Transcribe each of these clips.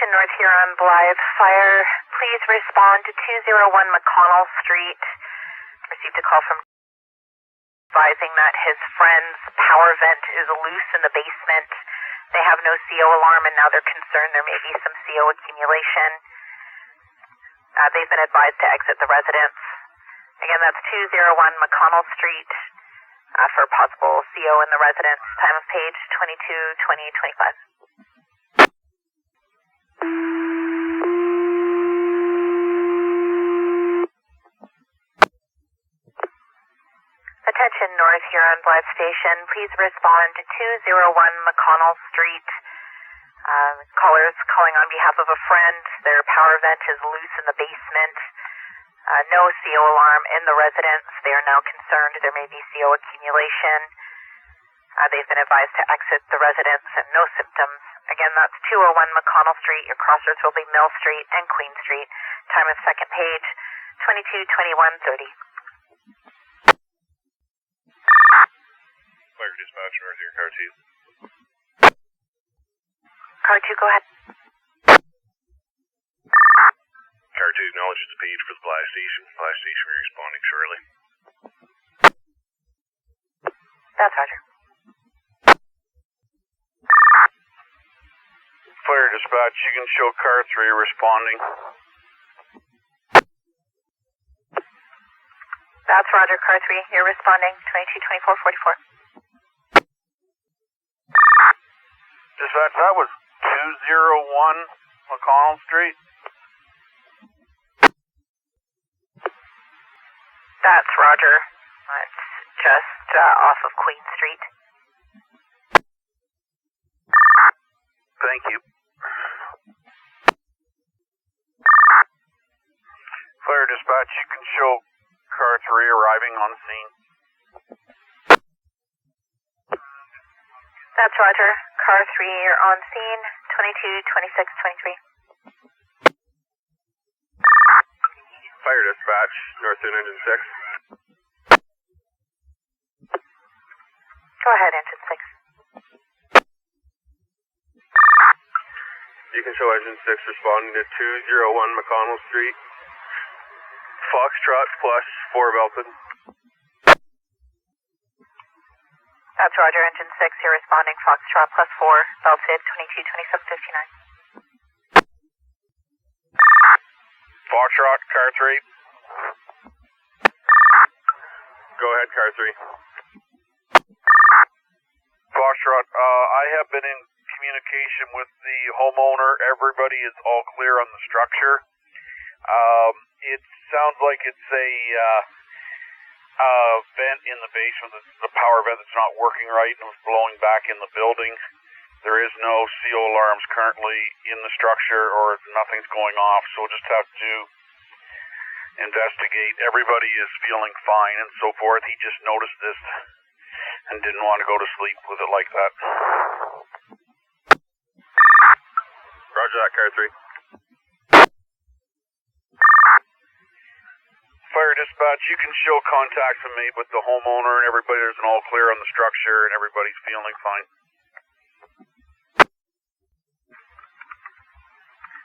North Huron, Blyth. Fire. Please respond to 201 McConnell Street. Received a call from advising that his friend's power vent is loose in the basement. They have no CO alarm, and now they're concerned there may be some CO accumulation. They've been advised to exit the residence. Again, that's 201 McConnell Street for possible CO in the residence. Time of page 22:20:25. Attention North Huron Blyth Station. Please respond to 201 McConnell Street. Callers calling on behalf of a friend. Their power vent is loose in the basement. No CO alarm in the residence. They are now concerned there may be CO accumulation. They've been advised to exit the residence and no symptoms. Again, that's 201 McConnell Street. Your crossroads will be Mill Street and Queen Street. Time of second page, 22:21:30. Fire dispatch, North Huron, car 2. Car 2, go ahead. Car 2 acknowledges the page for the Blyth Station. Blyth Station will be responding shortly. That's Roger. Fire dispatch, you can show car 3 responding. That's Roger, car 3. You're responding, 22:24:44. Dispatch, that was 201 McConnell Street. That's Roger. It's just off of Queen Street. Thank you. Fire dispatch, you can show car 3 arriving on scene. That's Roger. Car 3, you're on scene, 22:26:23. Fire dispatch, North Huron Engine 6. Go ahead, Engine 6. You can show Engine 6 responding to 201 McConnell Street. Foxtrot plus 4 Belton. That's Roger, Engine 6. You're responding, Foxtrot plus 4, Belted, 22:27:59. Foxtrot, car 3. Go ahead, car 3. Foxtrot, I have been in communication with the homeowner. Everybody is all clear on the structure. It sounds like it's a vent in the basement, the power vent that's not working right and was blowing back in the building. There is no CO alarms currently in the structure, or nothing's going off, so we'll just have to investigate. Everybody is feeling fine and so forth. He just noticed this and didn't want to go to sleep with it like that. Roger that, car 3. Fire dispatch, you can show contacts been made with the homeowner and everybody. There's an all clear on the structure and everybody's feeling fine.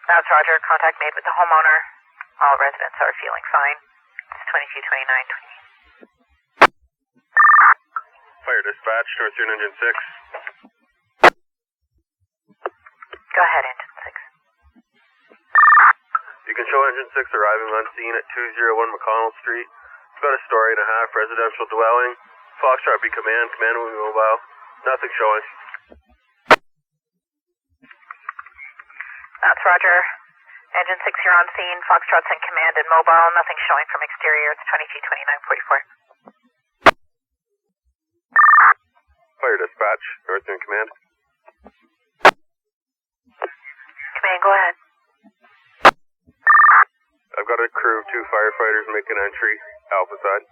That's Roger. Contact made with the homeowner. All residents are feeling fine. It's 22:29:20. Fire dispatch, North Huron Engine 6. Go ahead, Engine 6. You can show Engine 6 arriving on scene at 201 McConnell Street. It's about a story and a half residential dwelling. Foxtrot be command. Command will be mobile. Nothing showing. That's Roger. Engine 6, you're on scene. Foxtrot's in command and mobile. Nothing showing from exterior. It's 22:29:44. Fire dispatch, North Huron Command. Command, go ahead. I've got a crew of 2 firefighters making entry, Alpha side.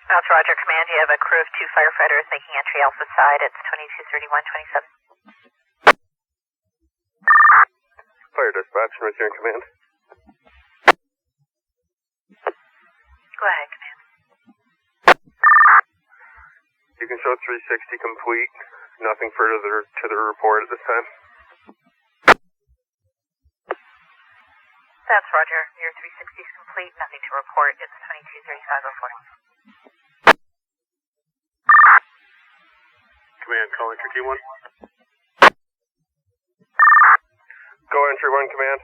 That's Roger. Command, you have a crew of 2 firefighters making entry Alpha side. It's 22:31:27. Fire dispatch, North Huron Command. Go ahead, Command. You can show 360 complete. Nothing further to the report at this time. That's Roger. Your 360 is complete. Nothing to report. It's 223504. Command, call entry T1. Go entry 1, command.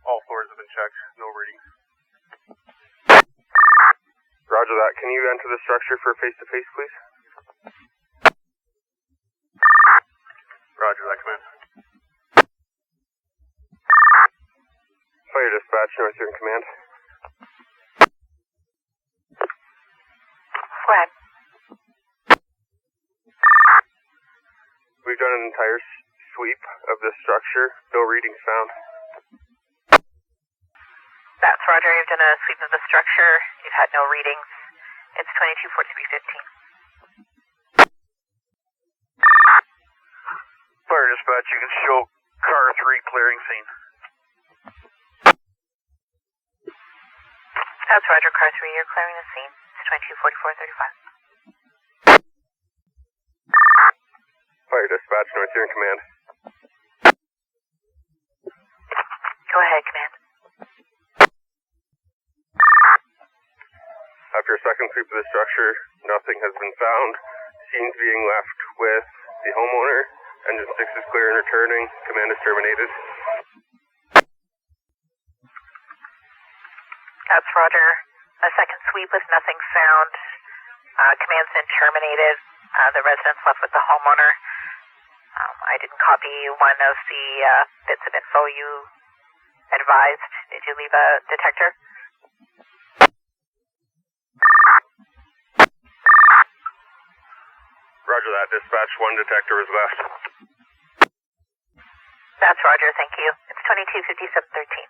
All floors have been checked. No readings. Roger that. Can you enter the structure for face-to-face, please? Roger that, command. Fire dispatch, North Huron command. Go ahead. We've done an entire sweep of the structure. No readings found. That's Roger. You've done a sweep of the structure. You've had no readings. It's 224315. Fire dispatch, you can show car 3 clearing scene. That's Roger. Car 3, you're clearing the scene. It's 224435. Fire dispatch, North Huron command. Go ahead, command. After a second sweep of the structure, nothing has been found. Scenes being left with the homeowner. Engine 6 is clear and returning. Command is terminated. That's Roger. A second sweep with nothing found. Command's been terminated. The residents left with the homeowner. I didn't copy one of the bits of info you advised. Did you leave a detector? Roger that. Dispatch 1 detector is left. That's Roger. Thank you. It's 225713.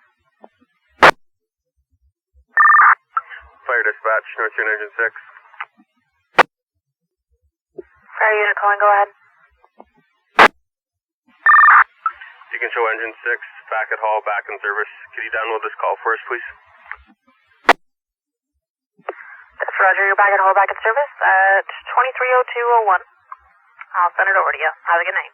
Fire dispatch, North Huron engine 6. Fire unit calling. Go ahead. You can show engine 6 back at hall, back in service. Could you download this call for us, please? That's Roger. You're back at hall, back in service at 230201. I'll send it over to you. Have a good night.